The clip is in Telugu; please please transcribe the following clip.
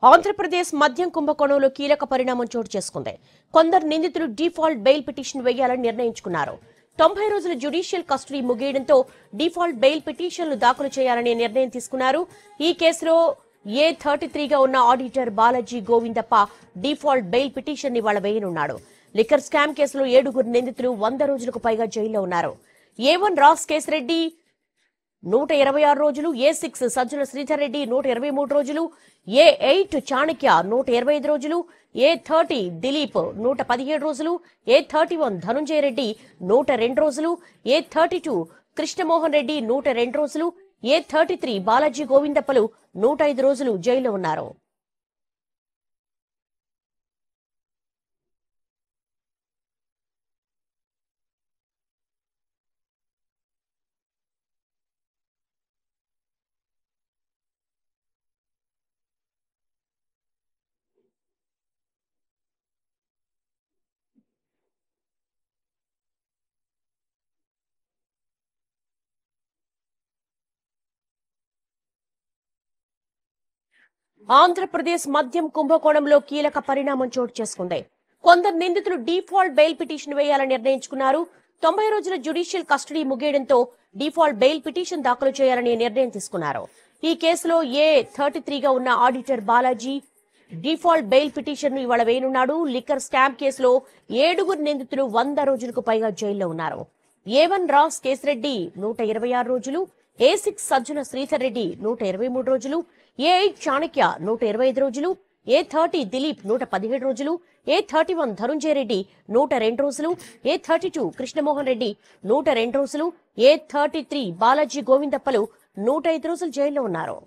ఆంధ్రప్రదేశ్ మద్యం కుంభకోణంలో కీలక పరిణామం చోటు చేసుకుంది. కొందరు నిందితులు డిఫాల్ట్ బెయిల్ పిటిషన్ వేయాలని నిర్ణయించుకున్నారు. 90 రోజుల జ్యుడిషియల్ కస్టడీ ముగియడంతో డిఫాల్ట్ బెయిల్ పిటిషన్లు దాఖలు చేయాలనే నిర్ణయం తీసుకున్నారు. ఈ కేసులో A33గా ఉన్న auditor Balaji Govindappa default bail petition ఇవాళ వేయనున్నాడు. లిక్కర్ స్కామ్ కేసులో 7 నిందితులు 100 రోజులకు పైగా జైల్లో ఉన్నారు. A1 రాస్ కేశరెడ్డి 126 రోజులు, A6 సజ్జల శ్రీధర్ రెడ్డి 123 రోజులు, A8 చాణక్య 125 రోజులు, A30 దిలీప్ 117 రోజులు, A31 ధనుంజయ రెడ్డి 102 రోజులు, A32 కృష్ణమోహన్ రెడ్డి 102 రోజులు, A33 బాలాజీ గోవిందప్పలు 105 రోజులు జైల్లో ఉన్నారు. ఆంధ్రప్రదేశ్ మద్యం కుంభకోణంలో కీలక పరిణామం చోటు చేసుకుంది. కొందరు నిందితులు డిఫాల్ట్ బెయిల్ పిటిషన్ వేయాలని నిర్ణయించుకున్నారు. 90 రోజుల జ్యుడిషియల్ కస్టడీ ముగియడంతో డిఫాల్ట్ బెయిల్ పిటిషన్ దాఖలు చేయాలని నిర్ణయం తీసుకున్నారు. ఈ కేసులో A33గా ఉన్న auditor Balaji default bail petition ఇవాళ వేయనున్నాడు. లిక్కర్ స్కామ్ కేసులో 7 నిందితులు 100 రోజులకు పైగా జైల్లో ఉన్నారు. A1 రాస్ కేశరెడ్డి 126 రోజులు, A6 సజ్జల శ్రీధర్ రెడ్డి 123 రోజులు, A8 చాణక్య 125 రోజులు, A30 దిలీప్ 117 రోజులు, A31 ధనుంజయ రెడ్డి 102 రోజులు, A32 కృష్ణమోహన్ రెడ్డి 102 రోజులు, A33 బాలాజీ గోవిందప్పలు 105 రోజులు జైల్లో ఉన్నారు.